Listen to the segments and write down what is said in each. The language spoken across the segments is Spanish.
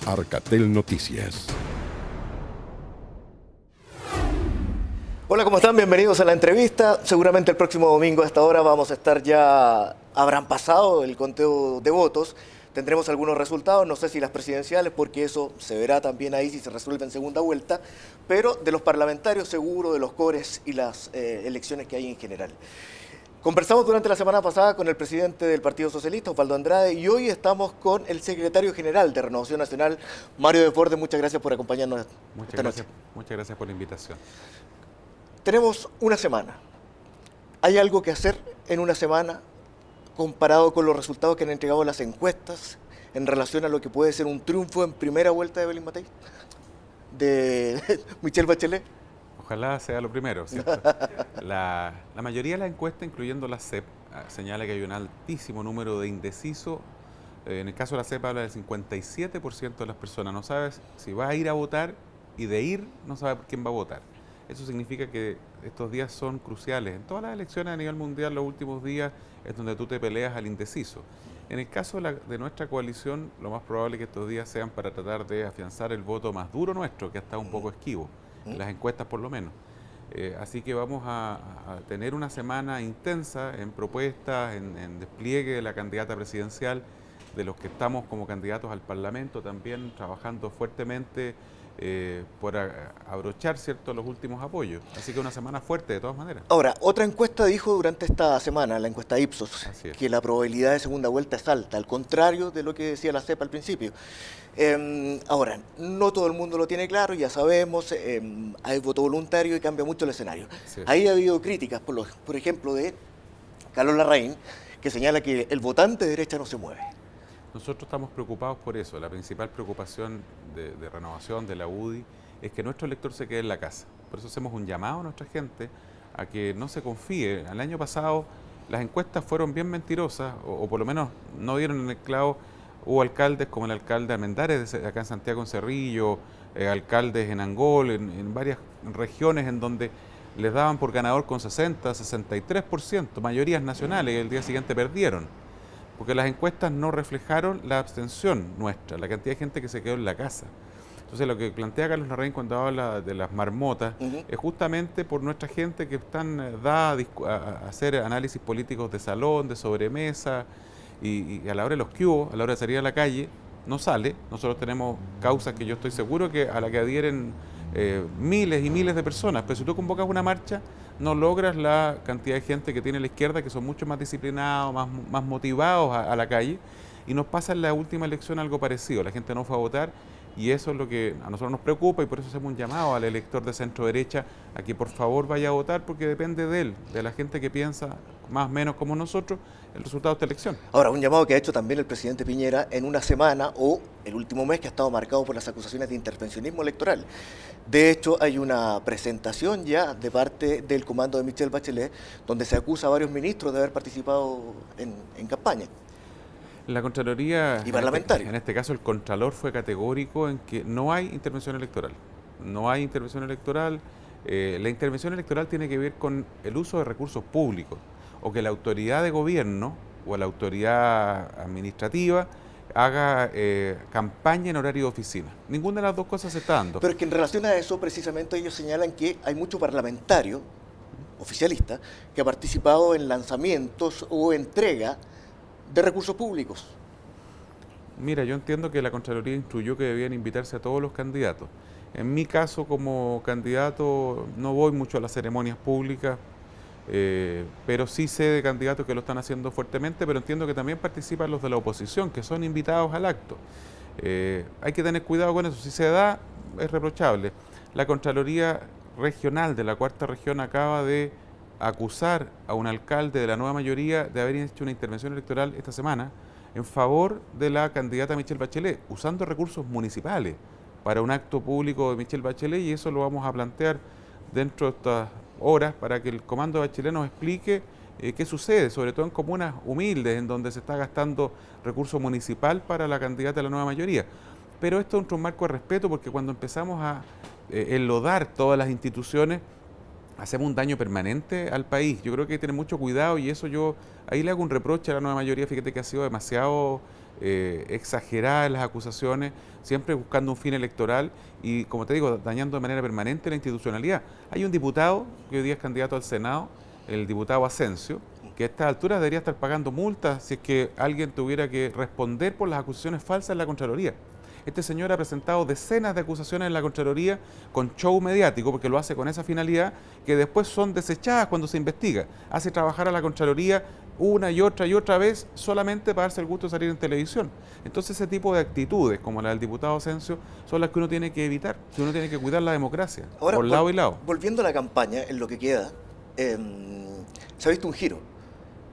Arcatel Noticias. Hola, ¿cómo están? Bienvenidos a la entrevista. Seguramente el próximo domingo a esta hora vamos a estar ya, habrán pasado el conteo de votos. Tendremos algunos resultados, no sé si las presidenciales, porque eso se verá también ahí si se resuelve en segunda vuelta, pero de los parlamentarios seguro, de los cores y las elecciones que hay en general. Conversamos durante la semana pasada con el presidente del Partido Socialista, Osvaldo Andrade, y hoy estamos con el secretario general de Renovación Nacional, Mario Desbordes. Muchas gracias por acompañarnos esta noche. Muchas gracias por la invitación. Tenemos una semana. ¿Hay algo que hacer en una semana comparado con los resultados que han entregado las encuestas en relación a lo que puede ser un triunfo en primera vuelta de Belín Matei, de Michelle Bachelet? Ojalá sea lo primero, ¿cierto? La mayoría de las encuestas, incluyendo la CEP, señala que hay un altísimo número de indecisos. En el caso de la CEP habla del 57% de las personas no sabe si va a ir a votar, y de ir no sabe por quién va a votar. Eso significa que estos días son cruciales. En todas las elecciones a nivel mundial, los últimos días es donde tú te peleas al indeciso. En el caso de nuestra coalición, lo más probable es que estos días sean para tratar de afianzar el voto más duro nuestro, que ha estado un poco esquivo, en las encuestas por lo menos. Así que vamos a tener una semana intensa en propuestas, en despliegue de la candidata presidencial, de los que estamos como candidatos al Parlamento también trabajando fuertemente por abrochar, ¿cierto?, los últimos apoyos. Así que una semana fuerte de todas maneras. Ahora, otra encuesta dijo durante esta semana, la encuesta Ipsos, que la probabilidad de segunda vuelta es alta, al contrario de lo que decía la CEP al principio. Ahora, no todo el mundo lo tiene claro, ya sabemos, hay voto voluntario y cambia mucho el escenario. Ahí ha habido críticas, por ejemplo, de Carlos Larraín, que señala que el votante de derecha no se mueve. Nosotros estamos preocupados por eso. La principal preocupación de Renovación, de la UDI, es que nuestro elector se quede en la casa. Por eso hacemos un llamado a nuestra gente a que no se confíe. El año pasado las encuestas fueron bien mentirosas, o por lo menos no dieron en el clavo. Hubo alcaldes como el alcalde Armendáriz, acá en Santiago, en Cerrillo, alcaldes en Angol, en varias regiones en donde les daban por ganador con 60, 63%, mayorías nacionales, y el día siguiente perdieron. Porque las encuestas no reflejaron la abstención nuestra, la cantidad de gente que se quedó en la casa. Entonces lo que plantea Carlos Larraín cuando habla de las marmotas es justamente por nuestra gente que están dadas a hacer análisis políticos de salón, de sobremesa, y a la hora de los que hubo, a la hora de salir a la calle, no sale. Nosotros tenemos causas que yo estoy seguro que a la que adhieren miles y miles de personas, pero si tú convocas una marcha, no logras la cantidad de gente que tiene la izquierda, que son mucho más disciplinados, más motivados a la calle, y nos pasa en la última elección algo parecido. La gente no fue a votar, y eso es lo que a nosotros nos preocupa, y por eso hacemos un llamado al elector de centro derecha a que por favor vaya a votar, porque depende de él, de la gente que piensa más o menos como nosotros, el resultado de esta elección. Ahora, un llamado que ha hecho también el presidente Piñera en una semana o el último mes que ha estado marcado por las acusaciones de intervencionismo electoral. De hecho, hay una presentación ya de parte del comando de Michelle Bachelet donde se acusa a varios ministros de haber participado en campaña. La Contraloría, y parlamentario. En este caso el Contralor fue categórico en que no hay intervención electoral. No hay intervención electoral. La intervención electoral tiene que ver con el uso de recursos públicos, o que la autoridad de gobierno o la autoridad administrativa haga campaña en horario de oficina. Ninguna de las dos cosas se está dando. Pero es que en relación a eso, precisamente ellos señalan que hay mucho parlamentario oficialista que ha participado en lanzamientos o entrega de recursos públicos. Mira, yo entiendo que la Contraloría instruyó que debían invitarse a todos los candidatos. En mi caso, como candidato, no voy mucho a las ceremonias públicas, pero sí sé de candidatos que lo están haciendo fuertemente, pero entiendo que también participan los de la oposición, que son invitados al acto. Hay que tener cuidado con eso. Si se da, es reprochable. La Contraloría Regional de la Cuarta Región acaba de acusar a un alcalde de la nueva mayoría de haber hecho una intervención electoral esta semana en favor de la candidata Michelle Bachelet, usando recursos municipales para un acto público de Michelle Bachelet, y eso lo vamos a plantear dentro de estas horas para que el comando de Bachelet nos explique qué sucede, sobre todo en comunas humildes en donde se está gastando recurso municipal para la candidata de la nueva mayoría. Pero esto es un marco de respeto, porque cuando empezamos a enlodar todas las instituciones, hacemos un daño permanente al país. Yo creo que hay que tener mucho cuidado, y eso ahí le hago un reproche a la nueva mayoría. Fíjate que ha sido demasiado exageradas las acusaciones, siempre buscando un fin electoral y, como te digo, dañando de manera permanente la institucionalidad. Hay un diputado que hoy día es candidato al Senado, el diputado Asensio, que a estas alturas debería estar pagando multas si es que alguien tuviera que responder por las acusaciones falsas en la Contraloría. Este señor ha presentado decenas de acusaciones en la Contraloría con show mediático, porque lo hace con esa finalidad, que después son desechadas cuando se investiga. Hace trabajar a la Contraloría una y otra vez solamente para darse el gusto de salir en televisión. Entonces ese tipo de actitudes, como la del diputado Asensio, son las que uno tiene que evitar, que uno tiene que cuidar la democracia, Ahora, por lado y lado. volviendo a la campaña, en lo que queda, se ha visto un giro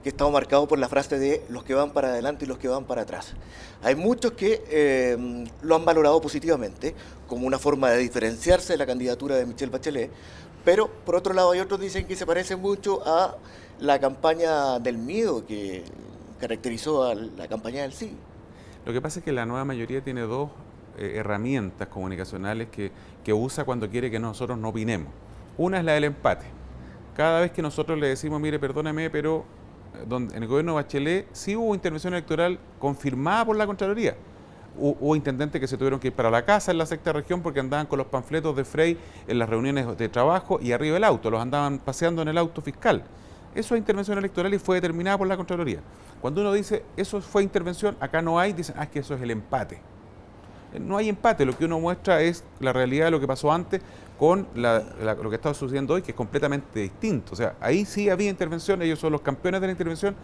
que ha estado marcado por la frase de los que van para adelante y los que van para atrás. Hay muchos que lo han valorado positivamente como una forma de diferenciarse de la candidatura de Michelle Bachelet, pero por otro lado hay otros que dicen que se parece mucho a la campaña del miedo que caracterizó a la campaña del sí. Lo que pasa es que la nueva mayoría tiene dos herramientas comunicacionales que usa cuando quiere que nosotros no opinemos. Una es la del empate. Cada vez que nosotros le decimos, mire, perdóneme, pero en el gobierno de Bachelet sí hubo intervención electoral confirmada por la Contraloría. Hubo intendentes que se tuvieron que ir para la casa en la sexta región porque andaban con los panfletos de Frey en las reuniones de trabajo y arriba del auto, los andaban paseando en el auto fiscal. Eso es intervención electoral y fue determinada por la Contraloría. Cuando uno dice, eso fue intervención, acá no hay, dicen, es que eso es el empate. No hay empate, lo que uno muestra es la realidad de lo que pasó antes con lo que está sucediendo hoy, que es completamente distinto. O sea, ahí sí había intervención, ellos son los campeones de la intervención,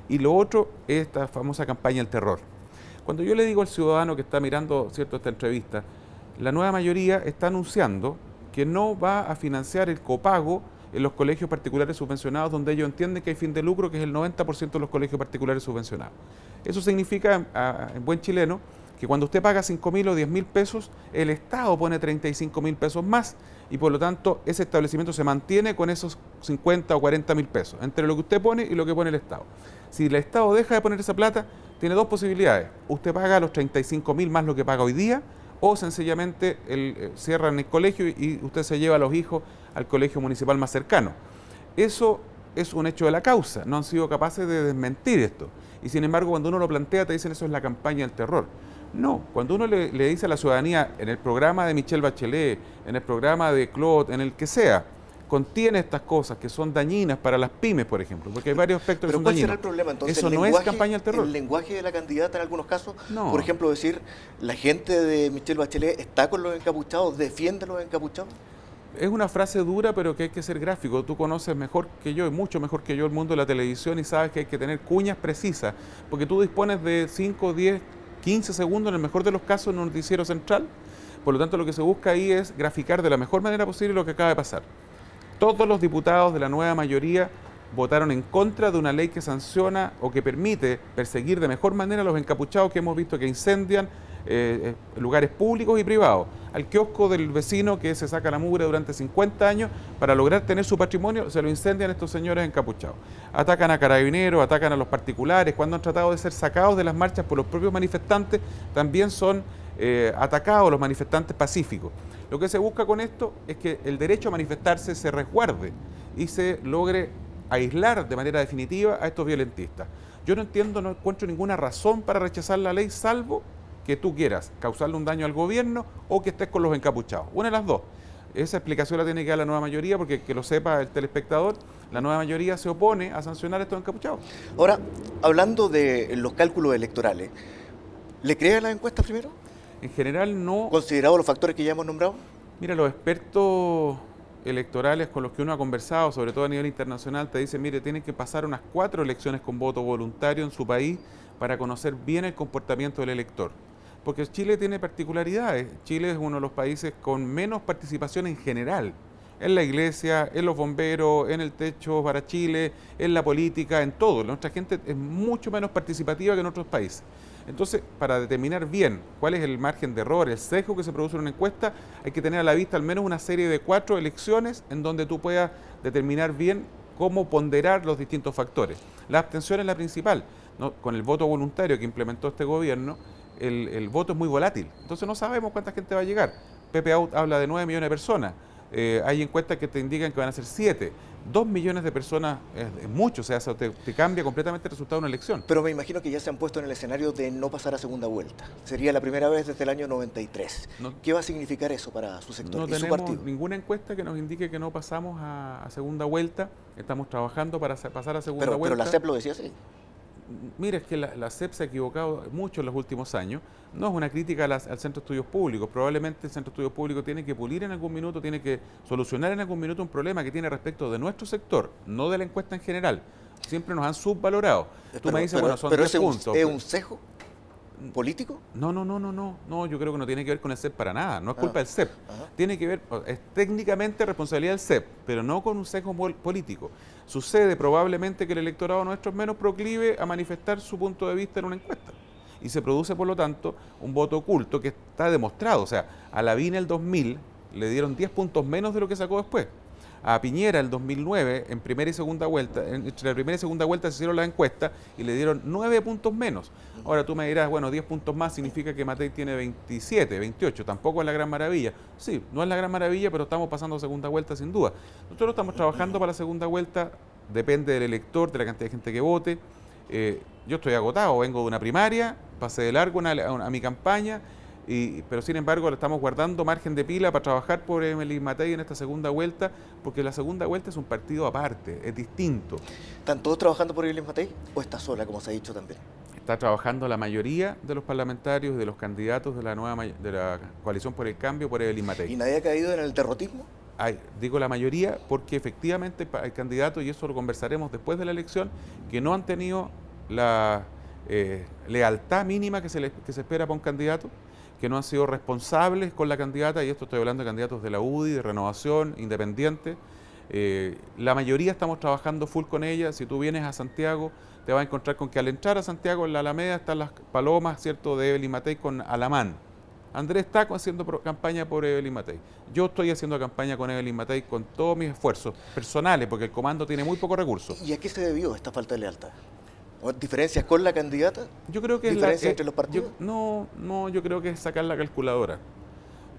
y lo otro es esta famosa campaña del terror. Cuando yo le digo al ciudadano que está mirando, ¿cierto?, esta entrevista, la nueva mayoría está anunciando que no va a financiar el copago en los colegios particulares subvencionados, donde ellos entienden que hay fin de lucro, que es el 90% de los colegios particulares subvencionados. Eso significa, en buen chileno, que cuando usted paga 5.000 o 10.000 pesos, el Estado pone 35.000 pesos más y por lo tanto ese establecimiento se mantiene con esos 50 o 40.000 pesos, entre lo que usted pone y lo que pone el Estado. Si el Estado deja de poner esa plata, tiene dos posibilidades. Usted paga los 35.000 más lo que paga hoy día, o sencillamente cierran el colegio y usted se lleva a los hijos al colegio municipal más cercano. Eso es un hecho de la causa, no han sido capaces de desmentir esto. Y sin embargo, cuando uno lo plantea, te dicen eso es la campaña del terror. No, cuando uno le dice a la ciudadanía, en el programa de Michelle Bachelet, en el programa de Claude, en el que sea, contiene estas cosas que son dañinas para las pymes, por ejemplo, porque hay varios aspectos que son dañinos. ¿Pero cuál será el problema entonces? Eso no es campaña del terror. ¿El lenguaje de la candidata en algunos casos? No. Por ejemplo, decir, la gente de Michelle Bachelet está con los encapuchados, defiende a los encapuchados. Es una frase dura, pero que hay que ser gráfico. Tú conoces mejor que yo, y mucho mejor que yo, el mundo de la televisión y sabes que hay que tener cuñas precisas, porque tú dispones de 5, 10, 15 segundos, en el mejor de los casos, en un noticiero central. Por lo tanto, lo que se busca ahí es graficar de la mejor manera posible lo que acaba de pasar. Todos los diputados de la nueva mayoría votaron en contra de una ley que sanciona o que permite perseguir de mejor manera a los encapuchados que hemos visto que incendian lugares públicos y privados. Al kiosco del vecino que se saca la mugre durante 50 años para lograr tener su patrimonio, se lo incendian estos señores encapuchados. Atacan a carabineros, atacan a los particulares. Cuando han tratado de ser sacados de las marchas por los propios manifestantes, también son atacados los manifestantes pacíficos. Lo que se busca con esto es que el derecho a manifestarse se resguarde y se logre aislar de manera definitiva a estos violentistas. Yo no entiendo, no encuentro ninguna razón para rechazar la ley, salvo que tú quieras causarle un daño al gobierno o que estés con los encapuchados. Una de las dos. Esa explicación la tiene que dar la nueva mayoría, porque que lo sepa el telespectador, la nueva mayoría se opone a sancionar a estos encapuchados. Ahora, hablando de los cálculos electorales, ¿le cree a las encuestas primero? En general no. ¿Considerado los factores que ya hemos nombrado? Mira, los expertos electorales con los que uno ha conversado, sobre todo a nivel internacional, te dicen, mire, tienen que pasar unas 4 elecciones con voto voluntario en su país para conocer bien el comportamiento del elector. Porque Chile tiene particularidades. Chile es uno de los países con menos participación en general, en la iglesia, en los bomberos, en el techo para Chile, en la política, en todo. Nuestra gente es mucho menos participativa que en otros países. Entonces, para determinar bien cuál es el margen de error, el sesgo que se produce en una encuesta, hay que tener a la vista al menos una serie de 4 elecciones en donde tú puedas determinar bien cómo ponderar los distintos factores. La abstención es la principal, ¿no? Con el voto voluntario que implementó este gobierno, el voto es muy volátil, entonces no sabemos cuánta gente va a llegar. Pepe Out habla de 9 millones de personas, hay encuestas que te indican que van a ser 7. 2 millones de personas es mucho, o sea, eso te cambia completamente el resultado de una elección. Pero me imagino que ya se han puesto en el escenario de no pasar a segunda vuelta. Sería la primera vez desde el año 93. No, ¿Qué va a significar eso para su sector no y su tenemos partido? ninguna encuesta que nos indique que no pasamos a segunda vuelta. Estamos trabajando para pasar a segunda vuelta. Pero la CEP lo decía así. Mira, es que la CEP se ha equivocado mucho en los últimos años. No es una crítica al Centro de Estudios Públicos. Probablemente el Centro de Estudios Públicos tiene que pulir en algún minuto, tiene que solucionar en algún minuto un problema que tiene respecto de nuestro sector, no de la encuesta en general. Siempre nos han subvalorado. Tú me dices, bueno, son 10 puntos. ¿Es un sesgo político? No, yo creo que no tiene que ver con el CEP para nada. No es culpa del CEP. Ajá. Tiene que ver, es técnicamente responsabilidad del CEP, pero no con un sesgo político. Sucede probablemente que el electorado nuestro es menos proclive a manifestar su punto de vista en una encuesta. Y se produce, por lo tanto, un voto oculto que está demostrado. O sea, a Lavín el 2000 le dieron 10 puntos menos de lo que sacó después. A Piñera el 2009, en primera y segunda vuelta, entre la primera y segunda vuelta se hicieron las encuestas y le dieron 9 puntos menos. Ahora tú me dirás, bueno, 10 puntos más significa que Matei tiene 27, 28, tampoco es la gran maravilla. Sí, no es la gran maravilla, pero estamos pasando a segunda vuelta sin duda. Nosotros estamos trabajando para la segunda vuelta, depende del elector, de la cantidad de gente que vote. Yo estoy agotado, vengo de una primaria, pasé de largo a mi campaña, pero sin embargo le estamos guardando margen de pila para trabajar por Evelyn Matei en esta segunda vuelta, porque la segunda vuelta es un partido aparte, es distinto. ¿Están todos trabajando por Evelyn Matei o está sola, como se ha dicho también? Está trabajando la mayoría de los parlamentarios, de los candidatos de la coalición por el cambio, por Evelyn Matei. ¿Y nadie ha caído en el derrotismo? Digo la mayoría porque efectivamente hay candidatos, y eso lo conversaremos después de la elección, que no han tenido la lealtad mínima que se espera para un candidato, que no han sido responsables con la candidata, y esto estoy hablando de candidatos de la UDI, de Renovación, Independiente. La mayoría estamos trabajando full con ella. Si tú vienes a Santiago, te vas a encontrar con que al entrar a Santiago, en la Alameda, están las palomas, ¿cierto?, de Evelyn Matei con Alamán. Andrés está haciendo campaña por Evelyn Matei. Yo estoy haciendo campaña con Evelyn Matei con todos mis esfuerzos personales, porque el comando tiene muy pocos recursos. ¿Y a qué se debió esta falta de lealtad? ¿Diferencias con la candidata? Yo creo que ¿Diferencias entre los partidos? Yo creo que es sacar la calculadora.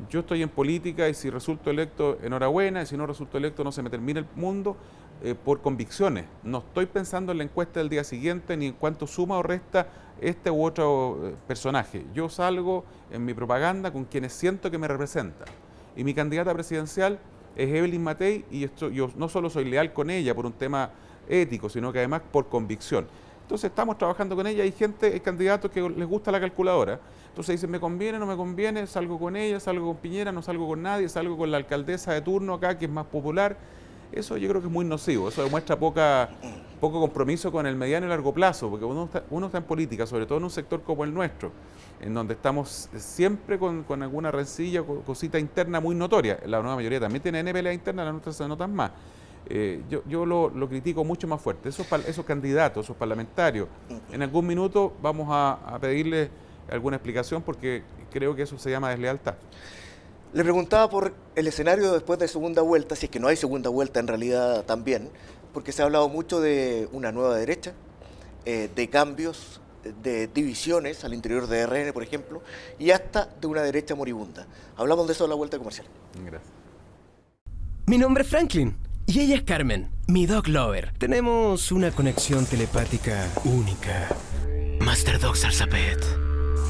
Yo estoy en política y si resulto electo, enhorabuena, y si no resulto electo, no se me termina el mundo por convicciones. No estoy pensando en la encuesta del día siguiente ni en cuánto suma o resta este u otro personaje. Yo salgo en mi propaganda con quienes siento que me representan. Y mi candidata presidencial es Evelyn Matei, y yo no solo soy leal con ella por un tema ético, sino que además por convicción. Entonces estamos trabajando con ella, hay candidatos que les gusta la calculadora. Entonces dicen, me conviene, no me conviene, salgo con ella, salgo con Piñera, no salgo con nadie, salgo con la alcaldesa de turno acá, que es más popular. Eso yo creo que es muy nocivo, eso demuestra poco compromiso con el mediano y largo plazo, porque uno está en política, sobre todo en un sector como el nuestro, en donde estamos siempre con alguna rencilla, cosita interna muy notoria. La nueva mayoría también tiene pelea interna, la nuestra se notan más. Yo lo critico mucho más fuerte. Esos candidatos, esos parlamentarios, en algún minuto vamos a pedirles alguna explicación, porque creo que eso se llama deslealtad. Le preguntaba por el escenario después de segunda vuelta, si es que no hay segunda vuelta en realidad también, porque se ha hablado mucho de una nueva derecha, de cambios, de divisiones al interior de RN, por ejemplo, y hasta de una derecha moribunda. Hablamos de eso en la vuelta comercial. Gracias. Mi nombre es Franklin. Y ella es Carmen, mi dog lover. Tenemos una conexión telepática única. Master Dog Salsa Pet.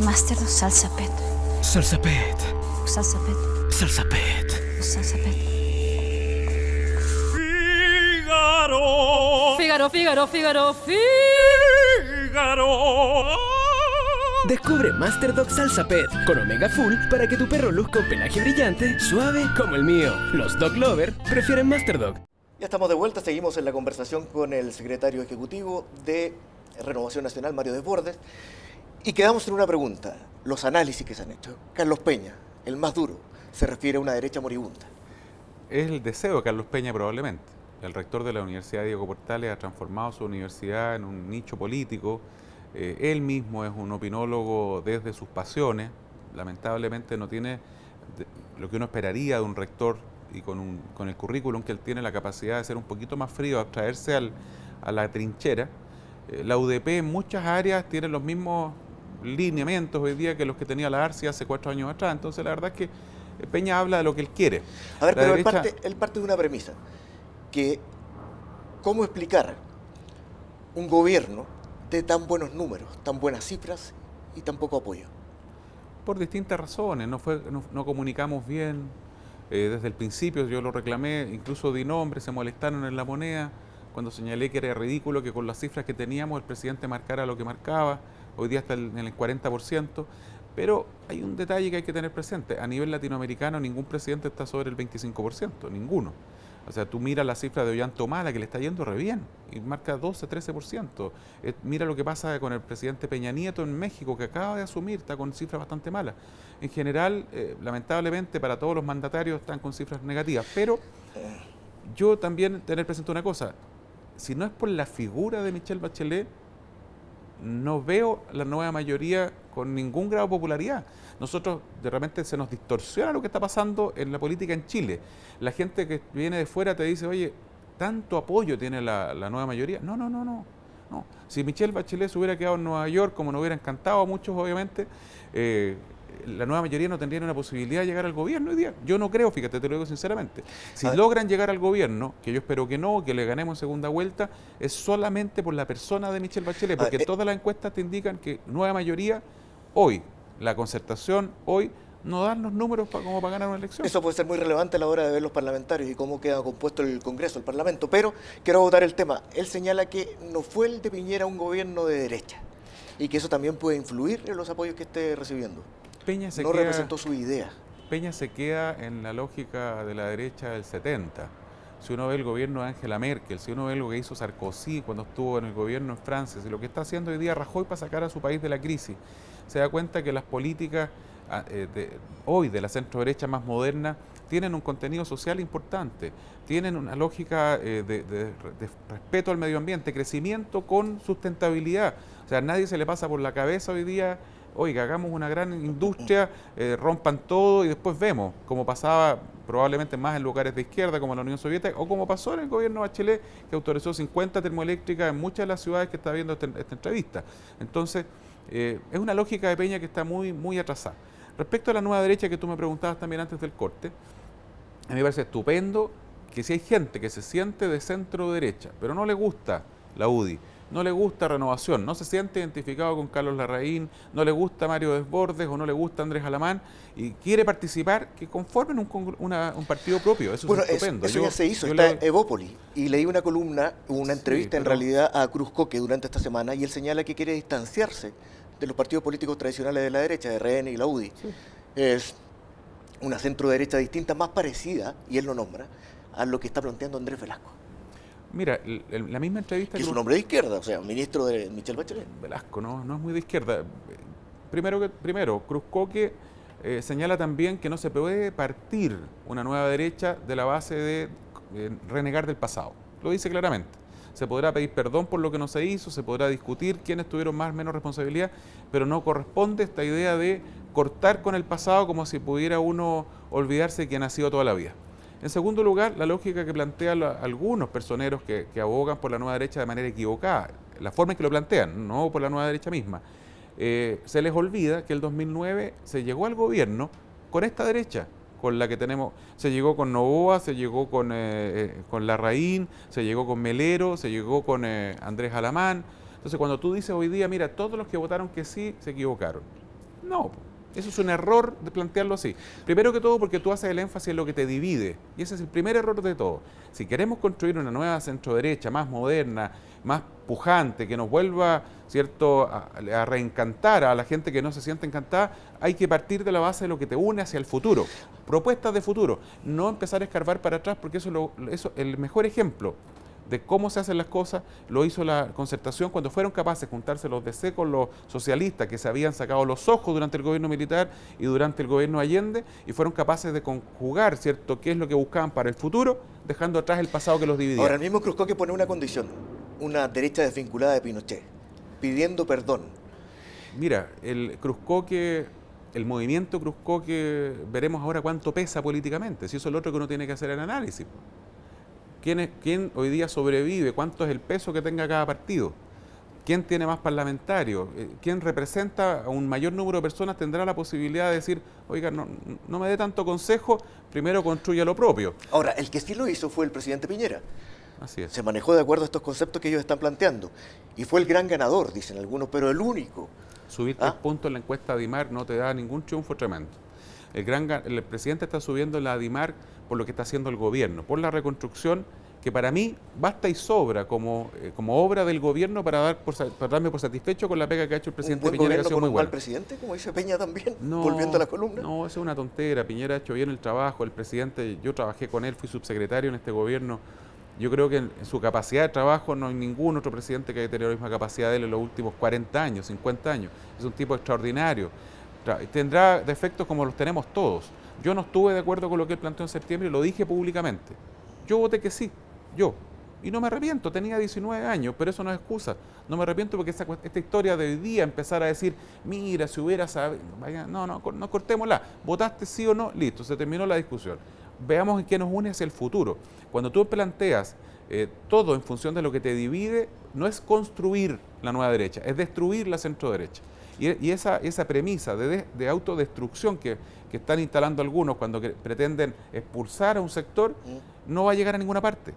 Master Dog Salsa Pet. Salsa Pet. Salsa Pet. Salsa Pet. Salsa Pet. Fígaro. Fígaro. Descubre Master Dog Salsa Pet con Omega Full para que tu perro luzca un pelaje brillante, suave como el mío. Los dog lover prefieren Master Dog. Ya estamos de vuelta, seguimos en la conversación con el secretario ejecutivo de Renovación Nacional, Mario Desbordes, y quedamos en una pregunta, los análisis que se han hecho. Carlos Peña, el más duro, se refiere a una derecha moribunda. Es el deseo de Carlos Peña probablemente. El rector de la Universidad Diego Portales ha transformado su universidad en un nicho político. Él mismo es un opinólogo desde sus pasiones. Lamentablemente no tiene lo que uno esperaría de un rector, y con el currículum que él tiene, la capacidad de ser un poquito más frío, abstraerse a la trinchera. La UDP en muchas áreas tiene los mismos lineamientos hoy día que los que tenía la ARCI hace 4 años atrás. Entonces la verdad es que Peña habla de lo que él quiere. A ver, La pero derecha- él parte de una premisa, que ¿cómo explicar un gobierno de tan buenos números, tan buenas cifras y tan poco apoyo? Por distintas razones, no comunicamos bien, desde el principio yo lo reclamé, incluso di nombre, se molestaron en La Moneda, cuando señalé que era ridículo que con las cifras que teníamos el presidente marcara lo que marcaba, hoy día está en el 40%, pero hay un detalle que hay que tener presente, a nivel latinoamericano ningún presidente está sobre el 25%, ninguno. O sea, tú miras la cifra de Ollanta Humala, que le está yendo re bien, y marca 12, 13%. Mira lo que pasa con el presidente Peña Nieto en México, que acaba de asumir, está con cifras bastante malas. En general, lamentablemente, para todos los mandatarios están con cifras negativas. Pero yo también tener presente una cosa, si no es por la figura de Michelle Bachelet, no veo la nueva mayoría con ningún grado de popularidad. Nosotros de repente se nos distorsiona lo que está pasando en la política en Chile. La gente que viene de fuera te dice, oye, ¿tanto apoyo tiene la nueva mayoría? No. Si Michelle Bachelet se hubiera quedado en Nueva York, como nos hubiera encantado a muchos, obviamente, la nueva mayoría no tendría una posibilidad de llegar al gobierno hoy día. Yo no creo, fíjate, te lo digo sinceramente. Si logran llegar al gobierno, que yo espero que no, que le ganemos en segunda vuelta, es solamente por la persona de Michelle Bachelet, porque todas las encuestas te indican que nueva mayoría hoy, la concertación hoy, no dan los números como para ganar una elección. Eso puede ser muy relevante a la hora de ver los parlamentarios y cómo queda compuesto el Congreso, el Parlamento, pero quiero abotar el tema. Él señala que no fue el de Piñera un gobierno de derecha y que eso también puede influir en los apoyos que esté recibiendo. Peña No representó su idea. Peña se queda en la lógica de la derecha del 70. Si uno ve el gobierno de Angela Merkel, si uno ve lo que hizo Sarkozy cuando estuvo en el gobierno en Francia, si lo que está haciendo hoy día Rajoy para sacar a su país de la crisis, se da cuenta que las políticas hoy de la centro derecha más moderna tienen un contenido social importante, tienen una lógica de respeto al medio ambiente, crecimiento con sustentabilidad. O sea, a nadie se le pasa por la cabeza hoy día, oiga, hagamos una gran industria, rompan todo y después vemos, como pasaba probablemente más en lugares de izquierda como la Unión Soviética, o como pasó en el gobierno de Bachelet, que autorizó 50 termoeléctricas en muchas de las ciudades que está viendo esta entrevista. Entonces, es una lógica de Peña que está muy atrasada. Respecto a la nueva derecha que tú me preguntabas también antes del corte, a mí me parece estupendo que si hay gente que se siente de centro derecha, pero no le gusta la UDI, no le gusta Renovación, no se siente identificado con Carlos Larraín, no le gusta Mario Desbordes o no le gusta Andrés Alamán y quiere participar, que conformen un partido propio. Eso Bueno, es estupendo. eso ya se hizo, está Evópoli. Y leí una columna, una entrevista en realidad a Cruz Coque durante esta semana y él señala que quiere distanciarse de los partidos políticos tradicionales de la derecha, de RN y la UDI. Sí. Es una centro derecha distinta, más parecida, y él lo nombra, a lo que está planteando Andrés Velasco. Mira, la misma entrevista... Que es un hombre de izquierda, o sea, ministro de Michelle Bachelet. Velasco, no es muy de izquierda. Primero, Cruz Coque señala también que no se puede partir una nueva derecha de la base de renegar del pasado. Lo dice claramente. Se podrá pedir perdón por lo que no se hizo, se podrá discutir quiénes tuvieron más o menos responsabilidad, pero no corresponde esta idea de cortar con el pasado como si pudiera uno olvidarse de quien ha sido toda la vida. En segundo lugar, la lógica que plantean algunos personeros que abogan por la nueva derecha de manera equivocada, la forma en que lo plantean, no por la nueva derecha misma, se les olvida que el 2009 se llegó al gobierno con esta derecha, con la que tenemos, se llegó con Noboa, se llegó con Larraín, se llegó con Melero, se llegó con Andrés Alamán. Entonces cuando tú dices hoy día, mira, todos los que votaron que sí, se equivocaron. No, eso es un error de plantearlo así. Primero que todo porque tú haces el énfasis en lo que te divide, y ese es el primer error de todo. Si queremos construir una nueva centroderecha, más moderna, más pujante, que nos vuelva, ¿cierto?, a reencantar a la gente que no se siente encantada, hay que partir de la base de lo que te une hacia el futuro. Propuestas de futuro, no empezar a escarbar para atrás, porque eso el mejor ejemplo de cómo se hacen las cosas lo hizo la Concertación cuando fueron capaces de juntarse los DC con los socialistas que se habían sacado los ojos durante el gobierno militar y durante el gobierno Allende, y fueron capaces de conjugar, ¿cierto?, qué es lo que buscaban para el futuro, dejando atrás el pasado que los dividía. Ahora, el mismo Cruz Coque pone una condición, una derecha desvinculada de Pinochet, pidiendo perdón. Mira, el movimiento Cruz Coque, veremos ahora cuánto pesa políticamente, si eso es lo otro que uno tiene que hacer el análisis. ¿Quién hoy día sobrevive? ¿Cuánto es el peso que tenga cada partido? ¿Quién tiene más parlamentarios? ¿Quién representa a un mayor número de personas tendrá la posibilidad de decir, oiga, no me dé tanto consejo, primero construya lo propio? Ahora, el que sí lo hizo fue el presidente Piñera. Así es. Se manejó de acuerdo a estos conceptos que ellos están planteando. Y fue el gran ganador, dicen algunos, pero el único. Subir 3 puntos en la encuesta ADIMAR no te da ningún triunfo tremendo. El presidente está subiendo en la ADIMAR por lo que está haciendo el gobierno, por la reconstrucción, que para mí basta y sobra como obra del gobierno para darme por satisfecho con la pega que ha hecho el presidente Piñera, que ha sido muy buena. ¿Un buen presidente, como dice Peña también, No, volviendo a la columna? No, eso es una tontera. Piñera ha hecho bien el trabajo, el presidente, yo trabajé con él, fui subsecretario en este gobierno. Yo creo que en su capacidad de trabajo no hay ningún otro presidente que haya tenido la misma capacidad de él en los últimos 40 años, 50 años. Es un tipo extraordinario. Tendrá defectos como los tenemos todos. Yo no estuve de acuerdo con lo que él planteó en septiembre y lo dije públicamente. Yo voté que sí, yo. Y no me arrepiento, tenía 19 años, pero eso no es excusa. No me arrepiento porque esta historia de hoy día, empezar a decir, mira, si hubiera sabido, vaya, no cortémosla. ¿Votaste sí o no? Listo, se terminó la discusión. Veamos en qué nos une hacia el futuro. Cuando tú planteas todo en función de lo que te divide, no es construir la nueva derecha, es destruir la centro derecha. Y esa premisa de autodestrucción que están instalando algunos cuando pretenden expulsar a un sector, no va a llegar a ninguna parte.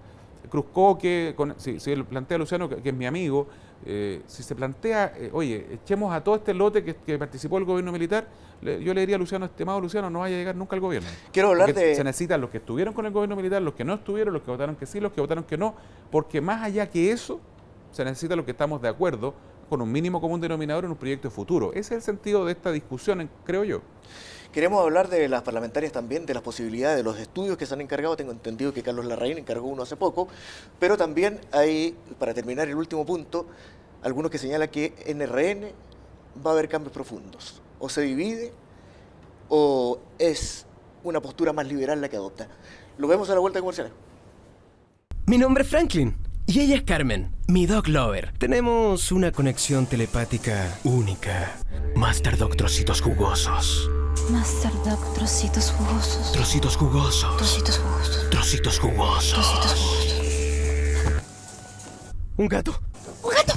Cruzcoque, si él plantea a Luciano, que es mi amigo, si se plantea, oye, echemos a todo este lote que participó el gobierno militar, yo le diría a Luciano, estimado Luciano, no vaya a llegar nunca al gobierno. Quiero hablar porque se necesitan los que estuvieron con el gobierno militar, los que no estuvieron, los que votaron que sí, los que votaron que no, porque más allá que eso, se necesita los que estamos de acuerdo con un mínimo común denominador en un proyecto futuro. Ese es el sentido de esta discusión, creo yo. Queremos hablar de las parlamentarias también, de las posibilidades, de los estudios que se han encargado. Tengo entendido que Carlos Larraín encargó uno hace poco, pero también hay, para terminar el último punto, algunos que señalan que en RN va a haber cambios profundos. O se divide o es una postura más liberal la que adopta. Lo vemos a la vuelta de comerciales. Mi nombre es Franklin y ella es Carmen, mi dog lover. Tenemos una conexión telepática única. Master Dog Trocitos Jugosos. Master Dog, trocitos jugosos. Trocitos jugosos. Trocitos jugosos. Trocitos jugosos. Trocitos jugosos. Un gato. ¡Un gato!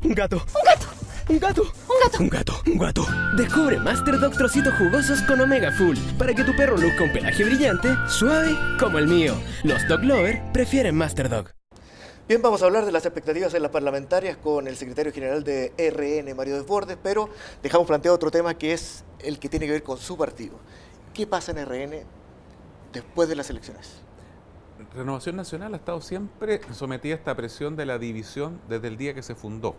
Un gato. ¡Un gato! Un gato. ¡Un gato! Un gato. Un gato. Descubre Master Dog Trocitos Jugosos con Omega Full para que tu perro luzca un pelaje brillante, suave como el mío. Los dog lover prefieren Master Dog. Bien, vamos a hablar de las expectativas en las parlamentarias con el secretario general de RN, Mario Desbordes, pero dejamos planteado otro tema que es el que tiene que ver con su partido. ¿Qué pasa en RN después de las elecciones? Renovación Nacional ha estado siempre sometida a esta presión de la división desde el día que se fundó.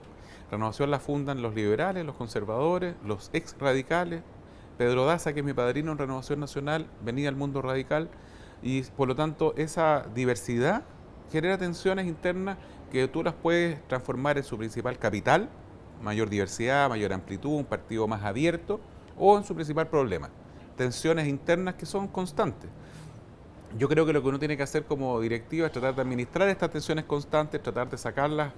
Renovación la fundan los liberales, los conservadores, los ex radicales. Pedro Daza, que es mi padrino en Renovación Nacional, venía del mundo radical y por lo tanto esa diversidad genera tensiones internas que tú las puedes transformar en su principal capital, mayor diversidad, mayor amplitud, un partido más abierto, o en su principal problema, tensiones internas que son constantes. Yo creo que lo que uno tiene que hacer como directiva es tratar de administrar estas tensiones constantes, tratar de sacarlas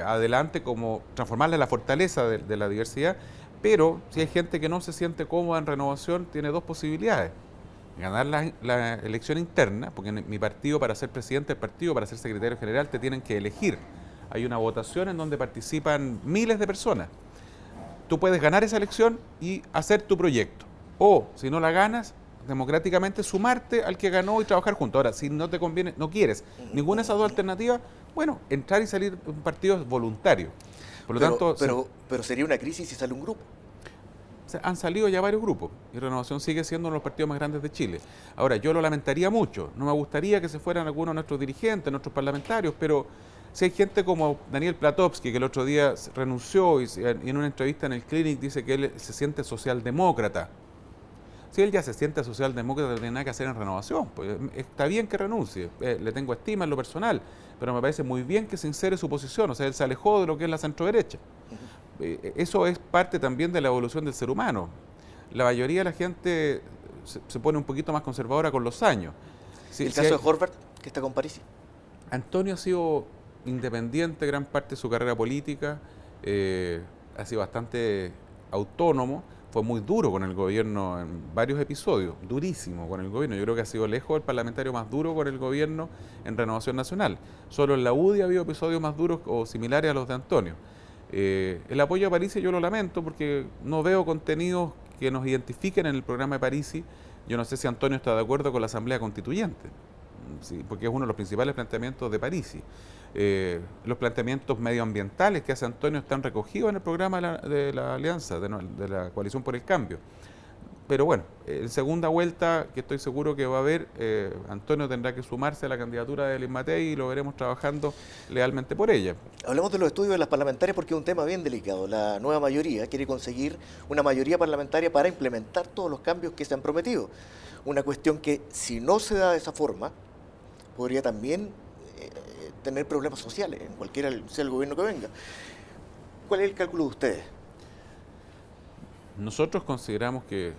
adelante, como transformarlas en la fortaleza de la diversidad, pero si hay gente que no se siente cómoda en Renovación, tiene dos posibilidades. Ganar la elección interna, porque en mi partido, para ser presidente del partido, para ser secretario general, te tienen que elegir. Hay una votación en donde participan miles de personas. Tú puedes ganar esa elección y hacer tu proyecto. O, si no la ganas, democráticamente sumarte al que ganó y trabajar juntos. Ahora, si no te conviene, no quieres ninguna de esas dos alternativas, bueno, entrar y salir de un partido es voluntario. Por lo tanto, pero sería una crisis si sale un grupo. Han salido ya varios grupos y Renovación sigue siendo uno de los partidos más grandes de Chile. Ahora, yo lo lamentaría mucho, no me gustaría que se fueran algunos de nuestros dirigentes, nuestros parlamentarios, pero si hay gente como Daniel Platowski, que el otro día renunció y en una entrevista en el Clinic dice que él se siente socialdemócrata. Si él ya se siente socialdemócrata, no tiene nada que hacer en Renovación, pues está bien que renuncie, le tengo estima en lo personal, pero me parece muy bien que sincere su posición, o sea, él se alejó de lo que es la centroderecha. Eso es parte también de la evolución del ser humano. La mayoría de la gente se pone un poquito más conservadora con los años. El caso de Horvath, que está con Parisi. Antonio ha sido independiente gran parte de su carrera política, ha sido bastante autónomo, fue muy duro con el gobierno en varios episodios, durísimo con el gobierno. Yo creo que ha sido lejos el parlamentario más duro con el gobierno en Renovación Nacional. Solo en la UDI ha habido episodios más duros o similares a los de Antonio. El apoyo a Parisi yo lo lamento porque no veo contenidos que nos identifiquen en el programa de Parisi. Yo no sé si Antonio está de acuerdo con la Asamblea Constituyente, sí, porque es uno de los principales planteamientos de Parisi. Los planteamientos medioambientales que hace Antonio están recogidos en el programa de la Alianza, de la Coalición por el Cambio. Pero bueno, en segunda vuelta, que estoy seguro que va a haber, Antonio tendrá que sumarse a la candidatura de Elin Matei y lo veremos trabajando lealmente por ella. Hablemos de los estudios de las parlamentarias porque es un tema bien delicado. La nueva mayoría quiere conseguir una mayoría parlamentaria para implementar todos los cambios que se han prometido. Una cuestión que, si no se da de esa forma, podría también tener problemas sociales, en cualquiera sea el gobierno que venga. ¿Cuál es el cálculo de ustedes? Nosotros consideramos que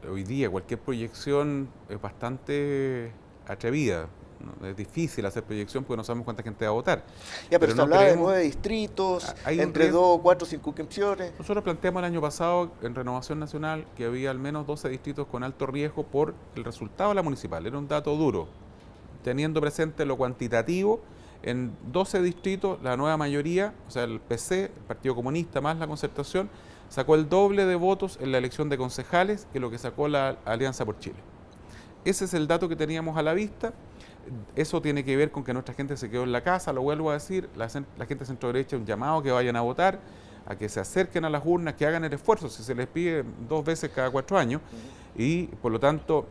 hoy día cualquier proyección es bastante atrevida. ¿No? Es difícil hacer proyección porque no sabemos cuánta gente va a votar. Ya, pero se no hablaba de creemos, 9 distritos, hay entre 2 o 4 circunscripciones. Nosotros planteamos el año pasado en Renovación Nacional que había al menos 12 distritos con alto riesgo por el resultado de la municipal. Era un dato duro, teniendo presente lo cuantitativo. En 12 distritos, la nueva mayoría, o sea, el PC, el Partido Comunista más la Concertación, sacó el doble de votos en la elección de concejales que lo que sacó la Alianza por Chile. Ese es el dato que teníamos a la vista. Eso tiene que ver con que nuestra gente se quedó en la casa, lo vuelvo a decir, la gente de centro derecha, un llamado a que vayan a votar, a que se acerquen a las urnas, que hagan el esfuerzo, si se les pide 2 veces cada 4 años, y por lo tanto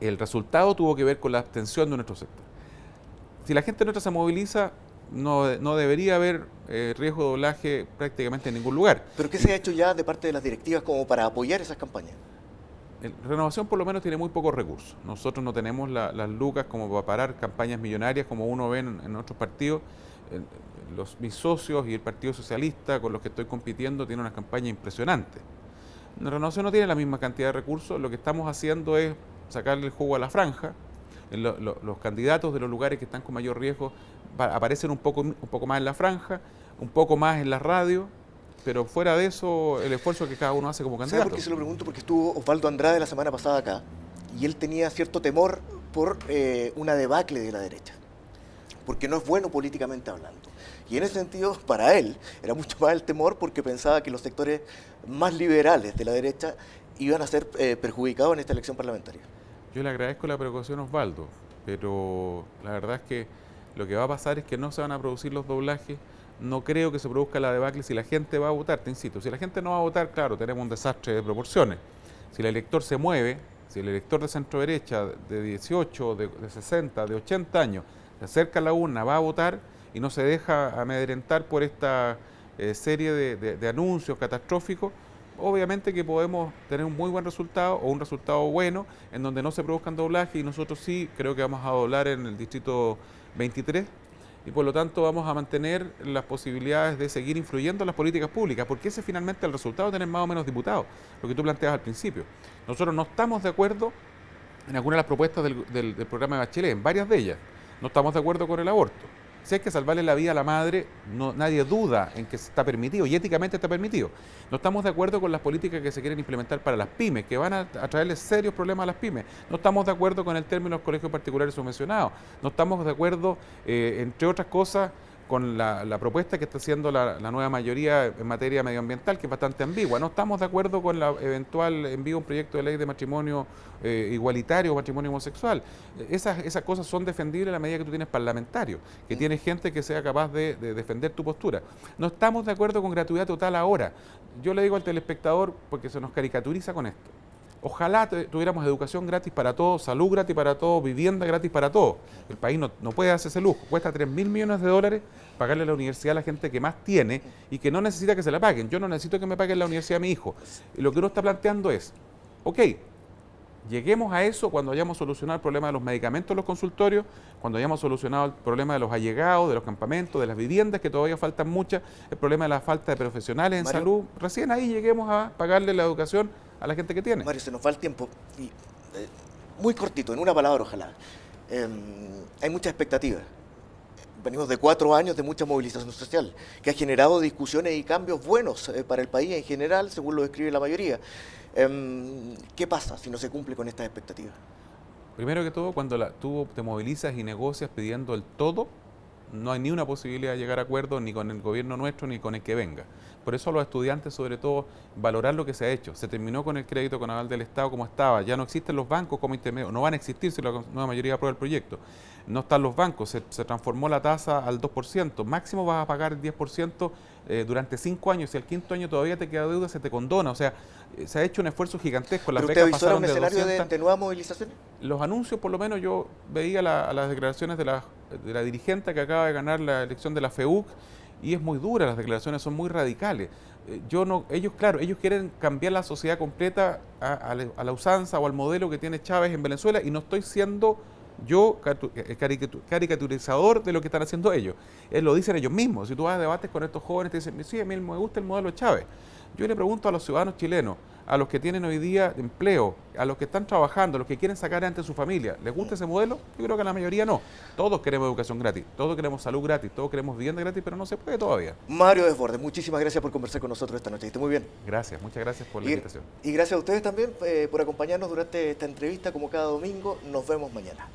el resultado tuvo que ver con la abstención de nuestro sector. Si la gente nuestra se moviliza, no debería haber riesgo de doblaje prácticamente en ningún lugar. ¿Pero qué se ha hecho ya de parte de las directivas como para apoyar esas campañas? Renovación por lo menos tiene muy pocos recursos. Nosotros no tenemos las lucas como para parar campañas millonarias como uno ve en otros partidos. Mis socios y el Partido Socialista con los que estoy compitiendo tienen una campaña impresionante. Renovación no tiene la misma cantidad de recursos. Lo que estamos haciendo es sacarle el jugo a la franja. Los candidatos de los lugares que están con mayor riesgo aparecen un poco más en la franja, un poco más en la radio, pero fuera de eso, el esfuerzo que cada uno hace como candidato. ¿Sabe por qué se lo pregunto? Porque estuvo Osvaldo Andrade la semana pasada acá y él tenía cierto temor por una debacle de la derecha, porque no es bueno políticamente hablando. Y en ese sentido, para él, era mucho más el temor porque pensaba que los sectores más liberales de la derecha iban a ser perjudicados en esta elección parlamentaria. Yo le agradezco la preocupación a Osvaldo, pero la verdad es que lo que va a pasar es que no se van a producir los doblajes. No creo que se produzca la debacle si la gente va a votar, te insisto. Si la gente no va a votar, claro, tenemos un desastre de proporciones. Si el elector se mueve, si el elector de centro derecha de 18, de 60, de 80 años se acerca a la urna, va a votar y no se deja amedrentar por esta serie de anuncios catastróficos, obviamente que podemos tener un muy buen resultado o un resultado bueno en donde no se produzcan doblajes y nosotros sí creo que vamos a doblar en el distrito 23 y por lo tanto vamos a mantener las posibilidades de seguir influyendo en las políticas públicas, porque ese es finalmente el resultado de tener más o menos diputados, lo que tú planteabas al principio. Nosotros no estamos de acuerdo en algunas de las propuestas del programa de Bachelet, en varias de ellas. No estamos de acuerdo con el aborto. Si hay que salvarle la vida a la madre, nadie duda en que está permitido y éticamente está permitido. No estamos de acuerdo con las políticas que se quieren implementar para las pymes, que van a traerle serios problemas a las pymes. No estamos de acuerdo con el término de los colegios particulares subvencionados. No estamos de acuerdo, entre otras cosas, con la propuesta que está haciendo la nueva mayoría en materia medioambiental, que es bastante ambigua. No estamos de acuerdo con la eventual envío de un proyecto de ley de matrimonio igualitario o matrimonio homosexual. Esas cosas son defendibles a la medida que tú tienes parlamentarios, que tienes gente que sea capaz de defender tu postura. No estamos de acuerdo con gratuidad total ahora. Yo le digo al telespectador, porque se nos caricaturiza con esto, ojalá tuviéramos educación gratis para todos, salud gratis para todos, vivienda gratis para todos. El país no puede hacer ese lujo. Cuesta $3.000 millones pagarle la universidad a la gente que más tiene y que no necesita que se la paguen. Yo no necesito que me paguen la universidad a mi hijo. Y lo que uno está planteando es, ok, lleguemos a eso cuando hayamos solucionado el problema de los medicamentos en los consultorios, cuando hayamos solucionado el problema de los allegados, de los campamentos, de las viviendas, que todavía faltan muchas, el problema de la falta de profesionales en salud. Recién ahí lleguemos a pagarle la educación a la gente que tiene. Mario, se nos va el tiempo. Y, muy cortito, en una palabra ojalá. Hay mucha expectativa. Venimos de 4 años de mucha movilización social, que ha generado discusiones y cambios buenos para el país en general, según lo describe la mayoría. ¿Qué pasa si no se cumple con estas expectativas? Primero que todo, cuando tú te movilizas y negocias pidiendo el todo, no hay ni una posibilidad de llegar a acuerdos ni con el gobierno nuestro ni con el que venga. Por eso a los estudiantes, sobre todo, valorar lo que se ha hecho. Se terminó con el crédito con aval del Estado como estaba. Ya no existen los bancos como intermedio. No van a existir si la nueva mayoría aprueba el proyecto. No están los bancos. Se transformó la tasa al 2%. Máximo vas a pagar el 10% durante 5 años. Si al 5.º año todavía te queda deuda, se te condona. O sea, se ha hecho un esfuerzo gigantesco. Las ¿Pero usted becas avisó a un pasaron de escenario 200. de nuevas movilizaciones? Los anuncios, por lo menos yo veía las declaraciones de la dirigente que acaba de ganar la elección de la FEUC, y es muy dura, las declaraciones son muy radicales. Ellos quieren cambiar la sociedad completa a la usanza o al modelo que tiene Chávez en Venezuela, y no estoy siendo yo caricaturizador de lo que están haciendo ellos. Lo dicen ellos mismos. Si tú vas a debates con estos jóvenes, te dicen, sí, a mí me gusta el modelo de Chávez. Yo le pregunto a los ciudadanos chilenos, a los que tienen hoy día empleo, a los que están trabajando, a los que quieren sacar adelante su familia, ¿les gusta ese modelo? Yo creo que a la mayoría no. Todos queremos educación gratis, todos queremos salud gratis, todos queremos vivienda gratis, pero no se puede todavía. Mario Desbordes, muchísimas gracias por conversar con nosotros esta noche. Esté muy bien. Gracias, muchas gracias por la invitación. Y gracias a ustedes también por acompañarnos durante esta entrevista, como cada domingo. Nos vemos mañana.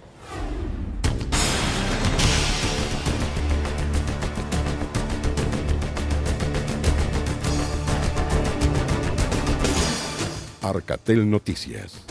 Arcatel Noticias.